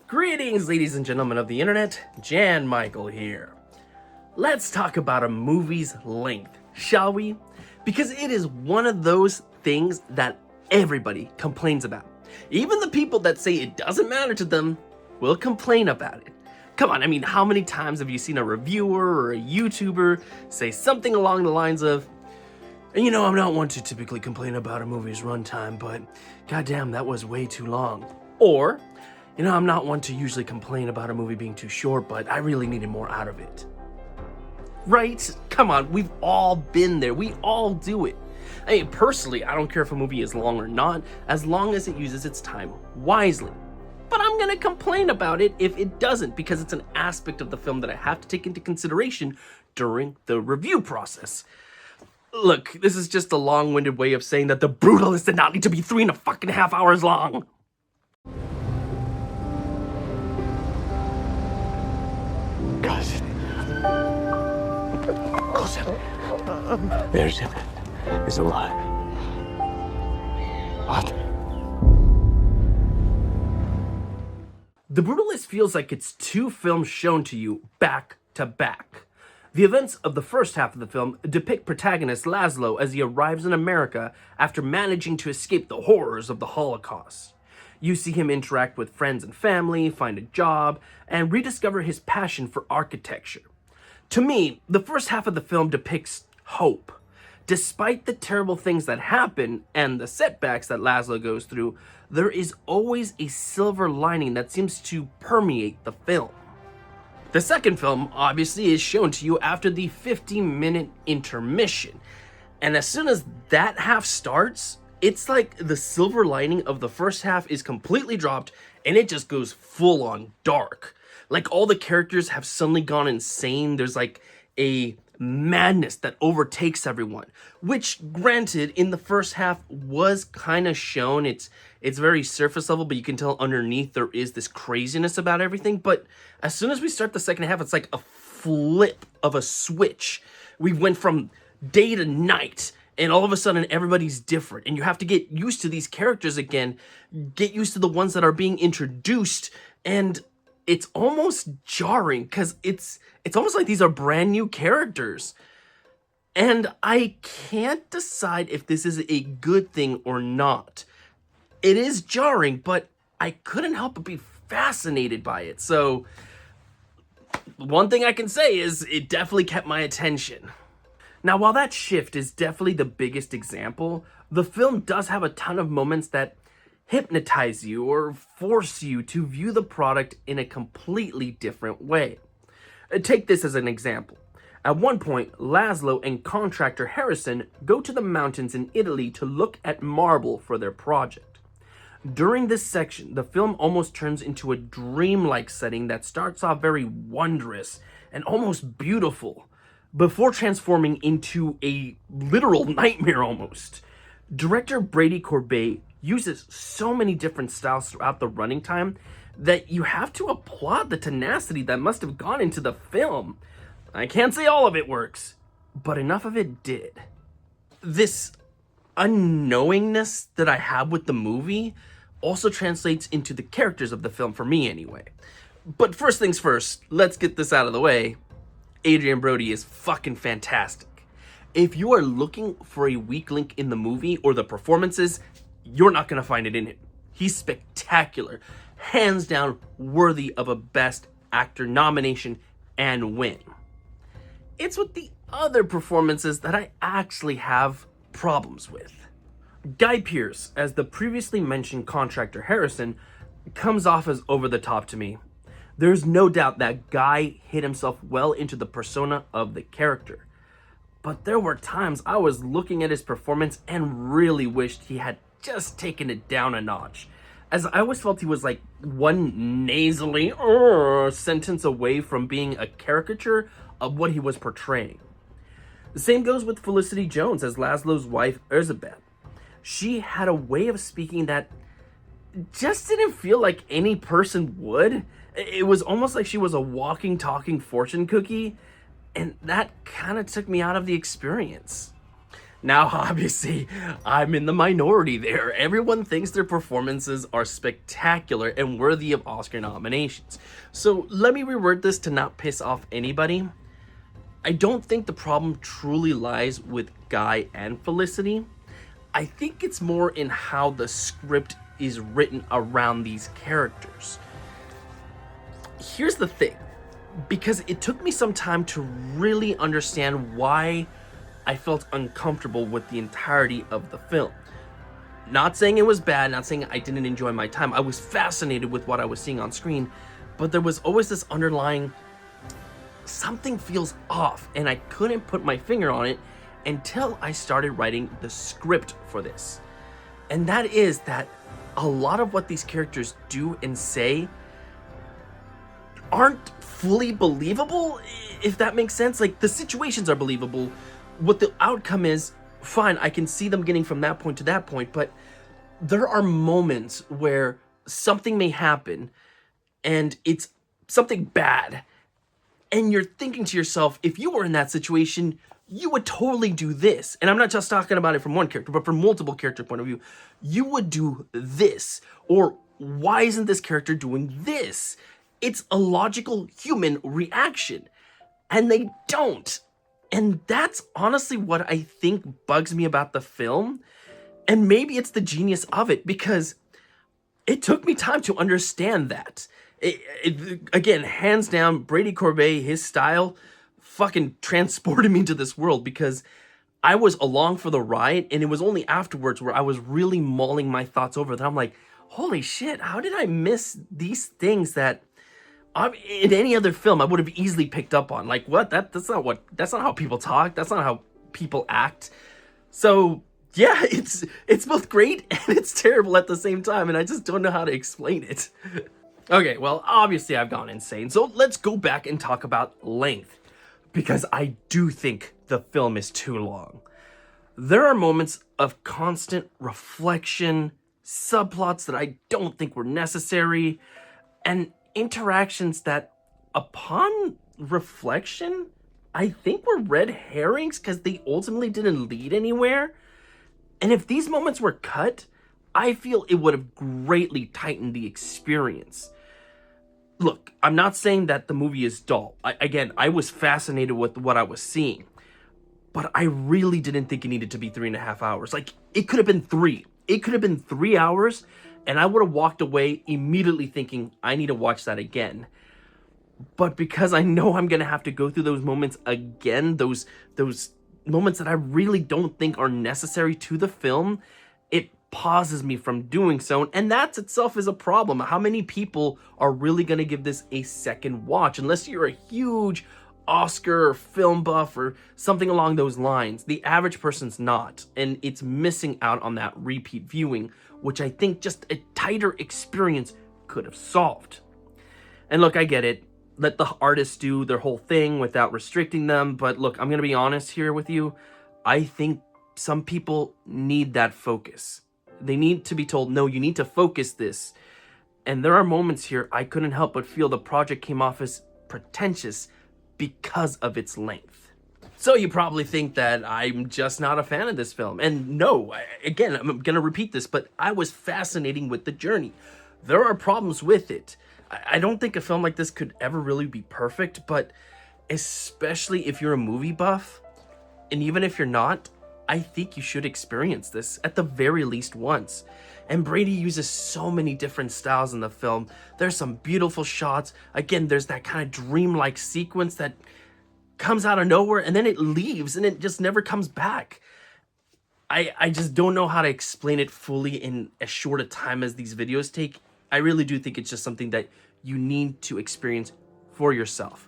Greetings, ladies and gentlemen of the internet, Jan Michael here. Let's talk about a movie's length, shall we? Because it is one of those things that everybody complains about. Even the people that say it doesn't matter to them will complain about it. Come on, I mean, how many times have you seen a reviewer or a YouTuber say something along the lines of, you know, I'm not one to typically complain about a movie's runtime, but goddamn, that was way too long. Or, you know, I'm not one to usually complain about a movie being too short, but I really needed more out of it. Right? Come on, we've all been there. We all do it. I mean, personally, I don't care if a movie is long or not, as long as it uses its time wisely. But I'm gonna complain about it if it doesn't, because it's an aspect of the film that I have to take into consideration during the review process. Look, this is just a long-winded way of saying that The Brutalist did not need to be 3.5 hours long. There's him. He's alive. What? The Brutalist feels like it's two films shown to you back to back. The events of the first half of the film depict protagonist Laszlo as he arrives in America after managing to escape the horrors of the Holocaust. You see him interact with friends and family, find a job, and rediscover his passion for architecture. To me, the first half of the film depicts hope. Despite the terrible things that happen and the setbacks that Laszlo goes through, there is always a silver lining that seems to permeate the film. The second film, obviously, is shown to you after the 50-minute intermission. And as soon as that half starts, it's like the silver lining of the first half is completely dropped and it just goes full on dark. Like all the characters have suddenly gone insane. There's like a madness that overtakes everyone, which granted in the first half was kind of shown. It's very surface level, but you can tell underneath there is this craziness about everything. But as soon as we start the second half, it's like a flip of a switch. We went from day to night, and all of a sudden everybody's different, and you have to get used to these characters again, get used to the ones that are being introduced, and it's almost jarring because it's almost like these are brand new characters. And I can't decide if this is a good thing or not. It is jarring, but I couldn't help but be fascinated by it. So one thing I can say is it definitely kept my attention. Now, while that shift is definitely the biggest example, the film does have a ton of moments that hypnotize you or force you to view the product in a completely different way. Take this as an example. At one point, Laszlo and contractor Harrison go to the mountains in Italy to look at marble for their project. During this section, the film almost turns into a dreamlike setting that starts off very wondrous and almost beautiful, before transforming into a literal nightmare almost. Director Brady Corbet uses so many different styles throughout the running time that you have to applaud the tenacity that must have gone into the film. I can't say all of it works, but enough of it did. This unknowingness that I have with the movie also translates into the characters of the film, for me anyway. But first things first, let's get this out of the way. Adrien Brody is fucking fantastic. If you are looking for a weak link in the movie or the performances, you're not gonna find it in him. He's spectacular, hands down worthy of a Best Actor nomination and win. It's with the other performances that I actually have problems with. Guy Pearce, as the previously mentioned contractor Harrison, comes off as over the top to me. There's no doubt that Guy hit himself well into the persona of the character. But there were times I was looking at his performance and really wished he had just taken it down a notch, as I always felt he was like one nasally sentence away from being a caricature of what he was portraying. The same goes with Felicity Jones as Laszlo's wife, Elizabeth. She had a way of speaking that just didn't feel like any person would. It was almost like she was a walking, talking fortune cookie, and that kind of took me out of the experience. Now, obviously, I'm in the minority there. Everyone thinks their performances are spectacular and worthy of Oscar nominations. So let me reword this to not piss off anybody. I don't think the problem truly lies with Guy and Felicity. I think it's more in how the script is written around these characters. Here's the thing, because it took me some time to really understand why I felt uncomfortable with the entirety of the film. Not saying it was bad, not saying I didn't enjoy my time. I was fascinated with what I was seeing on screen, but there was always this underlying something feels off, and I couldn't put my finger on it until I started writing the script for this. And that is that a lot of what these characters do and say aren't fully believable, if that makes sense. Like, the situations are believable. What the outcome is, fine, I can see them getting from that point to that point, but there are moments where something may happen and it's something bad, and you're thinking to yourself, if you were in that situation, you would totally do this. And I'm not just talking about it from one character, but from multiple character point of view. You would do this, or why isn't this character doing this? It's a logical human reaction, and they don't. And that's honestly what I think bugs me about the film. And maybe it's the genius of it, because it took me time to understand that. Again, hands down, Brady Corbet, his style fucking transported me into this world, because I was along for the ride, and it was only afterwards where I was really mulling my thoughts over that I'm like, holy shit, how did I miss these things that in any other film I would have easily picked up on? Like, what? That's not how people talk. That's not how people act. So yeah, it's both great and it's terrible at the same time, and I just don't know how to explain it. Okay, well, obviously I've gone insane, so let's go back and talk about length, because I do think the film is too long. There are moments of constant reflection, subplots that I don't think were necessary, and interactions that, upon reflection, I think were red herrings because they ultimately didn't lead anywhere. And if these moments were cut, I feel it would have greatly tightened the experience. Look, I'm not saying that the movie is dull. I was fascinated with what I was seeing, but I really didn't think it needed to be 3.5 hours. Like, it could have been 3. It could have been 3 hours, and I would have walked away immediately thinking, I need to watch that again. But because I know I'm gonna have to go through those moments again, those moments that I really don't think are necessary to the film, it pauses me from doing so, and that itself is a problem. How many people are really gonna give this a second watch, unless you're a huge Oscar or film buff or something along those lines? The average person's not, and it's missing out on that repeat viewing, which I think just a tighter experience could have solved. And look, I get it. Let the artists do their whole thing without restricting them, but look, I'm gonna be honest here with you. I think some people need that focus. They need to be told, no, you need to focus this. And there are moments here I couldn't help but feel the project came off as pretentious because of its length. So you probably think that I'm just not a fan of this film. And no, again, I'm gonna repeat this, but I was fascinating with the journey. There are problems with it. I don't think a film like this could ever really be perfect, but especially if you're a movie buff, and even if you're not, I think you should experience this at the very least once. And Brady uses so many different styles in the film. There's some beautiful shots. Again, there's that kind of dreamlike sequence that comes out of nowhere and then it leaves and it just never comes back. I just don't know how to explain it fully in as short a time as these videos take. I really do think it's just something that you need to experience for yourself.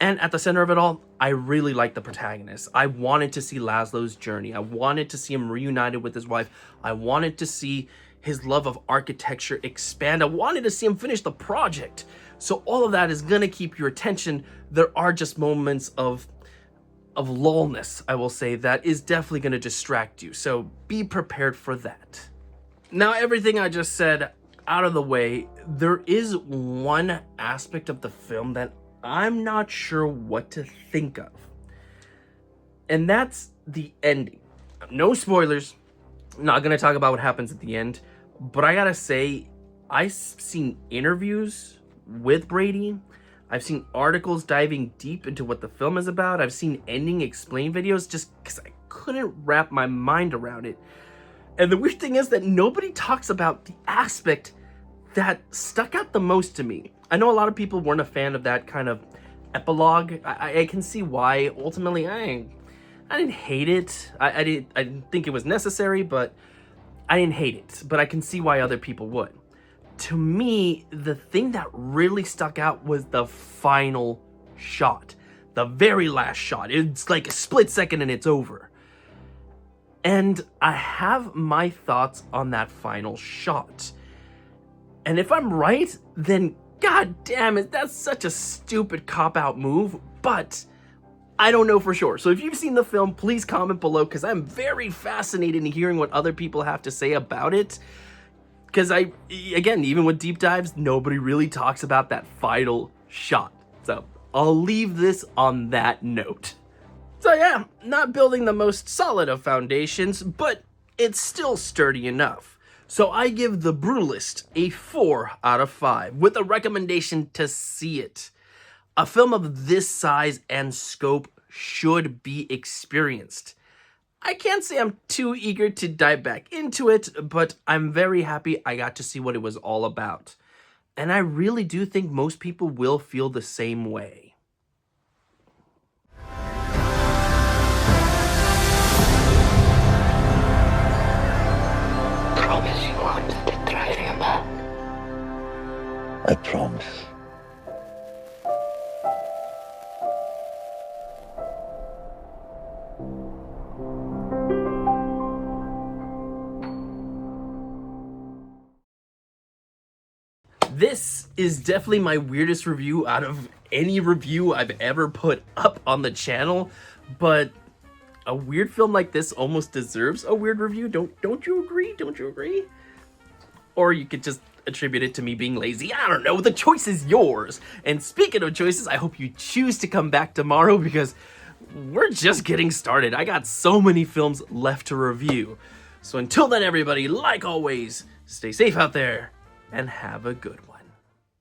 And at the center of it all, I really like the protagonist. I wanted to see Laszlo's journey. I wanted to see him reunited with his wife. I wanted to see his love of architecture expand. I wanted to see him finish the project. So all of that is gonna keep your attention. There are just moments of lullness, I will say, that is definitely gonna distract you. So be prepared for that. Now, everything I just said out of the way, there is one aspect of the film that I'm not sure what to think of. And that's the ending. No spoilers. Not gonna talk about what happens at the end, but I gotta say, I've seen interviews with Brady. I've seen articles diving deep into what the film is about. I've seen ending explain videos just because I couldn't wrap my mind around it. And the weird thing is that nobody talks about the aspect that stuck out the most to me. I know a lot of people weren't a fan of that kind of epilogue. I can see why. Ultimately, I didn't hate it. I didn't think it was necessary, but I didn't hate it. But I can see why other people would. To me, the thing that really stuck out was the final shot. The very last shot. It's like a split second and it's over. And I have my thoughts on that final shot. And if I'm right, then god damn it, that's such a stupid cop-out move, but I don't know for sure. So if you've seen the film, please comment below, because I'm very fascinated in hearing what other people have to say about it. Because again, even with deep dives, nobody really talks about that final shot. So I'll leave this on that note. So yeah, not building the most solid of foundations, but it's still sturdy enough. So I give The Brutalist a 4 out of 5, with a recommendation to see it. A film of this size and scope should be experienced. I can't say I'm too eager to dive back into it, but I'm very happy I got to see what it was all about. And I really do think most people will feel the same way. Promise you won't betray him. I promise. This is definitely my weirdest review out of any review I've ever put up on the channel, but a weird film like this almost deserves a weird review. Don't you agree? Don't you agree? Or you could just attribute it to me being lazy. I don't know. The choice is yours. And speaking of choices, I hope you choose to come back tomorrow, because we're just getting started. I got so many films left to review. So until then, everybody, like always, stay safe out there and have a good one.